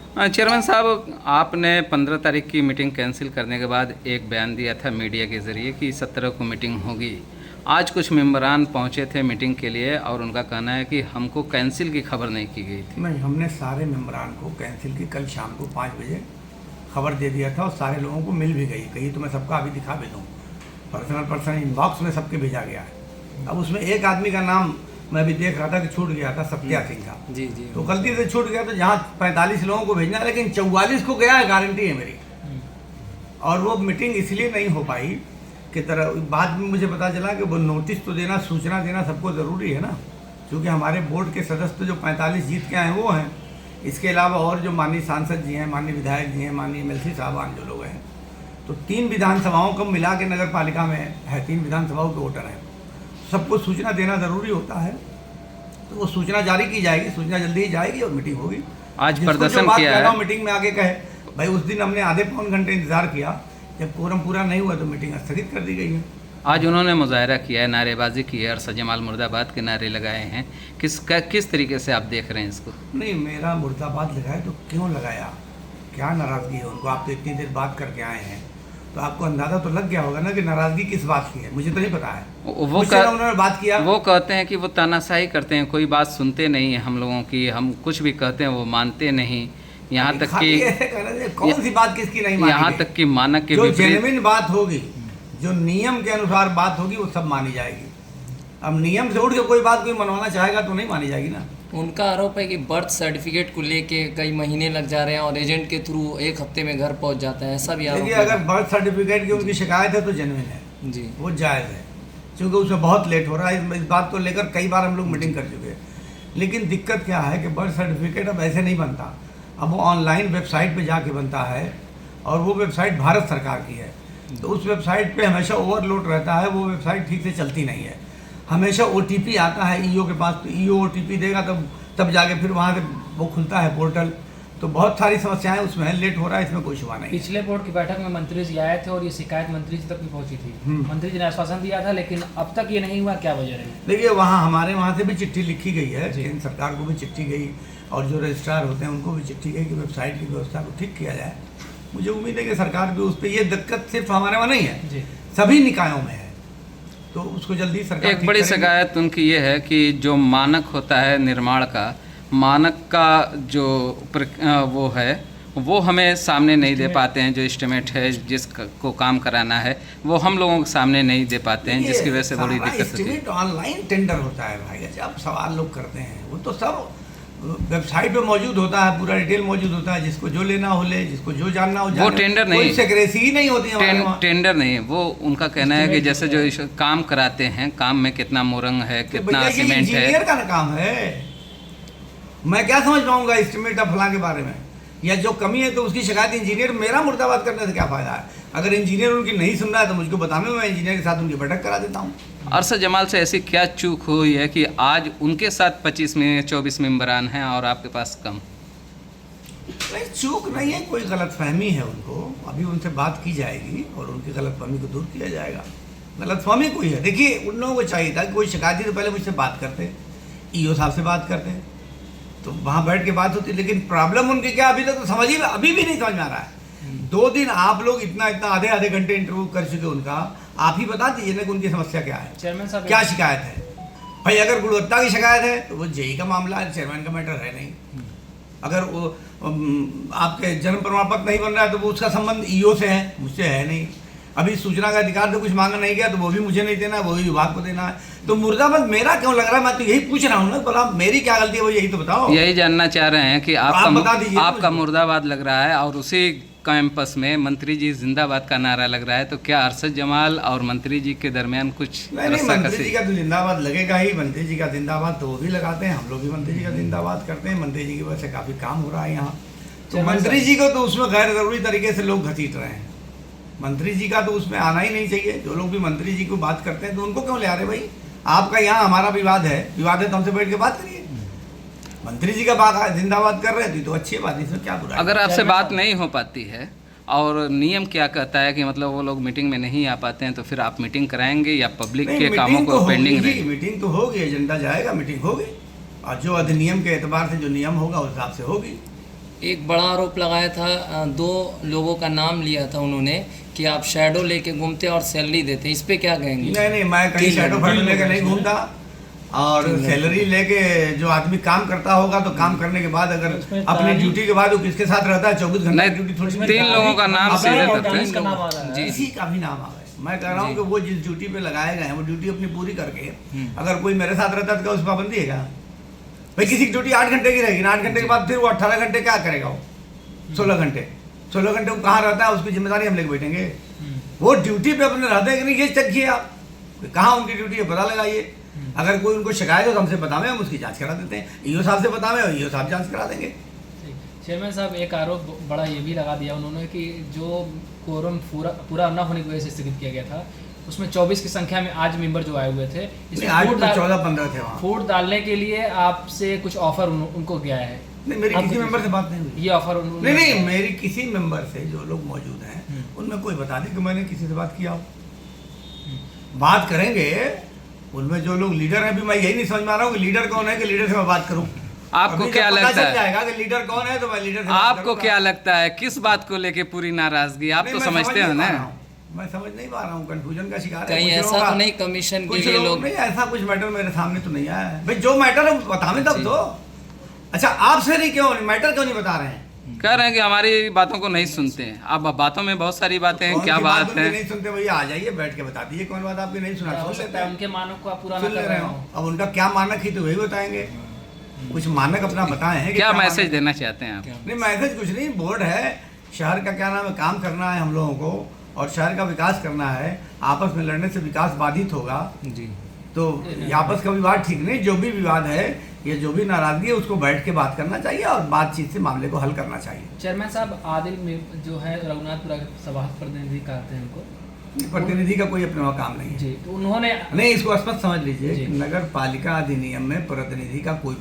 Chairman साहब, आपने 15 तारीख की मीटिंग कैंसिल करने के बाद एक बयान दिया था मीडिया के ज़रिए कि 17 को मीटिंग होगी। आज कुछ मेंबरान पहुंचे थे मीटिंग के लिए और उनका कहना है कि हमको कैंसिल की खबर नहीं की गई थी। नहीं, हमने सारे मेंबरान को कैंसिल की कल शाम को 5 बजे खबर दे दिया था और सारे लोगों को मिल भी गई। कहीं तो मैं सबका अभी दिखा भी दूँ, पर्सनल इनबॉक्स में सबके भेजा गया है। अब उसमें एक आदमी का नाम मैं भी देख रहा था कि छूट गया था, सत्या सिंह का। जी। तो गलती से छूट गया, तो जहाँ 45 लोगों को भेजना है लेकिन 44 को गया है, गारंटी है मेरी। और वो मीटिंग इसलिए नहीं हो पाई कि बाद में मुझे पता चला कि वो नोटिस तो देना, सूचना देना सबको ज़रूरी है ना, क्योंकि हमारे बोर्ड के सदस्य जो 45 जीत के आए हैं वो हैं। इसके अलावा और जो माननीय सांसद जी हैं, माननीय विधायक जी हैं, माननीय एमएलसी साहबान जो लोग हैं, तो 3 विधानसभाओं को मिला के नगर पालिका में है, 3 विधानसभाओं के वोटर हैं। सबको सूचना देना ज़रूरी होता है, तो वो सूचना जारी की जाएगी, सूचना जल्दी ही जाएगी और मीटिंग होगी। आज प्रदर्शन किया है, मीटिंग में आगे कहे भाई, उस दिन हमने आधे पौन घंटे इंतजार किया, जब कोरम पूरा नहीं हुआ तो मीटिंग स्थगित कर दी गई है। आज उन्होंने मुजाहरा किया है, नारेबाजी की है और सजमाल मुर्दाबाद के नारे लगाए हैं। किस तरीके से आप देख रहे हैं इसको? नहीं, मेरा मुर्दाबाद लगाया तो क्यों लगाया, क्या नाराज़गी है उनको? आप तो इतनी देर बात करके आए हैं तो आपको अंदाज़ा तो लग गया होगा ना कि नाराज़गी किस बात की है। मुझे तो नहीं पता है, उन्होंने बात किया। वो कहते हैं कि वो तानाशाही करते हैं, कोई बात सुनते नहीं है हम लोगों की, हम कुछ भी कहते हैं वो मानते नहीं। यहाँ तक कि कौन सी बात किसकी नहीं मानी, यहाँ तक कि मानक के जो जेन्युइन बात होगी, जो नियम के अनुसार बात होगी, वो सब मानी जाएगी। अब नियम से उठ के कोई बात कोई मनवाना चाहेगा तो नहीं मानी जाएगी ना। उनका आरोप है कि बर्थ सर्टिफिकेट को लेके कई महीने लग जा रहे हैं और एजेंट के थ्रू 1 हफ्ते में घर पहुंच जाता है, ऐसा भी आरोप है। अगर बर्थ सर्टिफिकेट की उनकी शिकायत है तो जेन्युइन है जी, वो जायज़ है, क्योंकि उसमें बहुत लेट हो रहा है। इस बात को लेकर कई बार हम लोग मीटिंग कर चुके हैं। लेकिन दिक्कत क्या है कि बर्थ सर्टिफिकेट अब ऐसे नहीं बनता, अब वो ऑनलाइन वेबसाइट पे जाके बनता है, और वो वेबसाइट भारत सरकार की है। तो उस वेबसाइट पे हमेशा ओवरलोड रहता है, वो वेबसाइट ठीक से चलती नहीं है। हमेशा OTP आता है ईओ के पास, तो ईओ OTP देगा तब जाके फिर वहाँ से वो खुलता है पोर्टल। तो बहुत सारी समस्याएं उसमें है, लेट हो रहा है, इसमें कोई शुबा नहीं। पिछले बोर्ड की बैठक में मंत्री जी आए थे और ये शिकायत मंत्री जी तक भी पहुंची थी। मंत्री जी ने आश्वासन दिया था, लेकिन अब तक ये नहीं हुआ, क्या वजह रही? देखिए, हमारे वहाँ से भी चिट्ठी लिखी गई है, केंद्र सरकार को भी चिट्ठी गई और जो रजिस्ट्रार होते हैं उनको भी चिट्ठी गई कि वेबसाइट की व्यवस्था को ठीक किया जाए। मुझे उम्मीद है कि सरकार भी उस पर, ये दिक्कत सिर्फ हमारे वहाँ नहीं है, सभी निकायों में है, तो उसको जल्दी सरकार। एक बड़ी शिकायत उनकी ये है कि जो मानक होता है निर्माण का, मानक का जो वो है वो हमें सामने नहीं दे पाते हैं। जो एस्टिमेट है जिसको काम कराना है वो हम लोगों के सामने नहीं दे पाते हैं, जिसकी वजह से बड़ी दिक्कत होती है। ऑनलाइन टेंडर होता है भाई, जब सवाल लोग करते हैं वो तो सब वेबसाइट पे मौजूद होता है, पूरा डिटेल मौजूद होता है, जिसको जो लेना हो ले, जिसको जो जानना हो जाने। वो टेंडर नहीं, कोई सेक्रेसी ही नहीं होती है। टेंडर नहीं, वो उनका कहना है कि जैसे जो काम कराते हैं, काम में कितना मोरंग है, कितना सीमेंट है, इंजीनियर का ना काम है। मैं क्या समझ पाऊंगा एस्टिमेट फला के बारे में, या जो कमी है तो उसकी शिकायत इंजीनियर, मेरा मुर्दाबाद करने से क्या फायदा है? अगर इंजीनियर उनकी नहीं सुन रहा है तो मुझको बताने, मैं इंजीनियर के साथ उनकी बैठक करा देता हूँ। अरशद जमाल से ऐसी क्या चूक हुई है कि आज उनके साथ 24 मेंबरान हैं और आपके पास कम? नहीं, चूक नहीं है, कोई गलतफहमी है उनको। अभी उनसे बात की जाएगी और उनकी गलतफहमी को दूर किया जाएगा। गलतफहमी कोई है, देखिए उन लोगों को चाहिए था कि कोई शिकायत तो पहले मुझसे बात करते, ईओ साहब से बात करते, तो वहाँ बैठ के बात होती। लेकिन प्रॉब्लम उनकी क्या, अभी तक तो समझिए, अभी भी नहीं समझ में आ रहा है। 2 दिन आप लोग इतना आधे घंटे इंटरव्यू कर चुके उनका, आप ही बता दीजिए ना कि उनकी समस्या क्या है, चेयरमैन साहब क्या शिकायत है। भाई अगर गुणवत्ता की शिकायत है तो वो जेई का मामला है, चेयरमैन का मैटर है नहीं। अगर वो आपके जन्म प्रमाण पत्र नहीं बन रहा है तो वो उसका संबंध ईओ से है, मुझसे है नहीं। अभी सूचना का अधिकार तो कुछ मांगा नहीं गया तो वो भी मुझे नहीं देना है, वो भी विभाग को देना है। तो मुर्दाबाद मेरा क्यों लग रहा है? मैं तो यही पूछ रहा हूँ ना, बोला मेरी क्या गलती है वो यही तो बताओ। यही जानना चाह रहे हैं कि आपका मुझे मुर्दाबाद लग रहा है और उसी कैंपस में मंत्री जी जिंदाबाद का नारा लग रहा है, तो क्या अरशद जमाल और मंत्री जी के दरमियान कुछ नहीं, मंत्री जी का तो जिंदाबाद लगेगा ही। मंत्री जी का जिंदाबाद तो वो भी लगाते हैं, हम लोग भी मंत्री जी का जिंदाबाद करते हैं। मंत्री जी की वजह से काफ़ी काम हो रहा है यहाँ। तो मंत्री जी को तो उसमें गैर जरूरी तरीके से लोग घसीट रहे हैं। मंत्री जी का तो उसमें आना ही नहीं चाहिए। जो लोग भी मंत्री जी को बात करते हैं तो उनको क्यों ले आ रहे भाई? आपका यहाँ हमारा विवाद है तो हमसे बैठ के बात करिए। मंत्री जी का बात जिंदाबाद कर रहे थे तो अच्छी बात, इसमें क्या बुरा है? अगर आपसे बात नहीं हो पाती है और नियम क्या कहता है कि मतलब वो लोग मीटिंग में नहीं आ पाते हैं, तो फिर आप मीटिंग कराएंगे या पब्लिक के कामों को पेंडिंग रहेगी? मीटिंग तो होगी, एजेंडा जाएगा, मीटिंग होगी और जो अधिनियम के एतबार से जो नियम होगा उस हिसाब से होगी। एक बड़ा आरोप लगाया था, 2 लोगों का नाम लिया था उन्होंने कि आप शैडो लेके घूमते और सैलरी देते, इस पे क्या कहेंगे? नहीं, मैं कहीं शैडो फैडो लेके नहीं घूमता। और सैलरी लेके जो आदमी काम करता होगा तो काम करने के बाद अगर अपनी ड्यूटी के बाद वो किसके साथ रहता है 24 घंटे नहीं, ड्यूटी थोड़ी 3 लोगों का नाम अपने सीधे लोग- करते इसका नाम आ रहा है। जी किसी का भी नाम आ गए। मैं कह रहा हूँ कि वो जिस ड्यूटी पे लगाए गए हैं वो ड्यूटी अपनी पूरी करके अगर कोई मेरे साथ रहता है तो क्या उस पर पाबंदी है क्या? भाई किसी की ड्यूटी 8 घंटे की रहेगी ना, 8 घंटे के बाद फिर वो 18 घंटे क्या करेगा? वो 16 घंटे वो कहाँ रहता है उसकी जिम्मेदारी हम लेके बैठेंगे। वो ड्यूटी पे अपने रहते हैं कि नहीं ये चेक किए आप कहाँ उनकी ड्यूटी है पता लगाइए। अगर कोई उनको शिकायत हो तो हमसे बतावे, हम उसकी जांच करा देते हैं। ईओ साहब से बतावे और ईओ साहब जांच करा देंगे। चेयरमैन साहब एक आरोप बड़ा ये भी लगा दिया उन्होंने कि जो कोरम पूरा न होने की वजह से स्थगित किया गया था उसमें 24 की संख्या में आज मेंबर जो आए हुए थे नहीं, आज तो 14-15 थे वहाँ। फूट डालने के लिए आपसे कुछ ऑफर उनको गया है? नहीं, मेरी किसी मेंबर से बात नहीं हुई। ये ऑफर नहीं, मेरी किसी मेंबर से जो लोग मौजूद हैं उनमें कोई बता दे कि मैंने किसी से बात किया हो। बात करेंगे उनमें जो लोग लीडर हैं। अभी मैं यही नहीं समझ में आ रहा हूँ कि लीडर कौन है कि लीडर से मैं बात करूँ। आपको क्या लगता है? जाएगा कि लीडर कौन है तो मैं लीडर से बात आपको करूंगा। क्या लगता है किस बात को लेके पूरी नाराजगी? आप नहीं, तो मैं समझते समझ हो नहीं पा ना? रहा हूं। मैं समझ नहीं पा रहा हूँ, कंफ्यूजन का शिकार है। कहीं कुछ ऐसा लोगों तो का- नहीं कमीशन के कुछ लिए लोग लोग नहीं, ऐसा कुछ मैटर मेरे सामने तो नहीं आया है। भाई जो मैटर है वो बतावें तब तो। अच्छा आपसे नहीं, क्यों मैटर क्यों नहीं बता रहे हैं? कह रहे हैं कि हमारी बातों को नहीं सुनते हैं। अब बातों में बहुत सारी बातें हैं, कौन क्या सी बात उनकी है? नहीं सुनते भैया, आ जाइए बैठ के बता दीजिए कौन बात आपकी नहीं सुना। हो सुन सकता लेते है हैं, उनके मानक को आप पूरा सुन न ले कर रहे रहे हो। हो। अब उनका क्या मानक ही तो वही बताएंगे। कुछ मानक अपना बताएं हैं कि क्या मानक- मैसेज देना चाहते हैं आप? नहीं, मैसेज कुछ नहीं, बोर्ड है, शहर का क्या नाम है, काम करना है हम लोगों को और शहर का विकास करना है। आपस में लड़ने से विकास बाधित होगा। जी तो ये आपस का विवाद ठीक नहीं। जो भी विवाद है या जो भी नाराजगी है उसको बैठ के बात करना चाहिए और बातचीत से मामले को हल करना चाहिए। चेयरमैन साहब आदिल में जो है रघुनाथपुरा के सभापति प्रतिनिधि कहते हैं उनको, प्रतिनिधि का कोई अपने वहाँ काम नहीं है। जी, तो उन्होंने नहीं, इसको स्पष्ट समझ लीजिए जी। कि नगर पालिका अधिनियम में प्रतिनिधि का कोई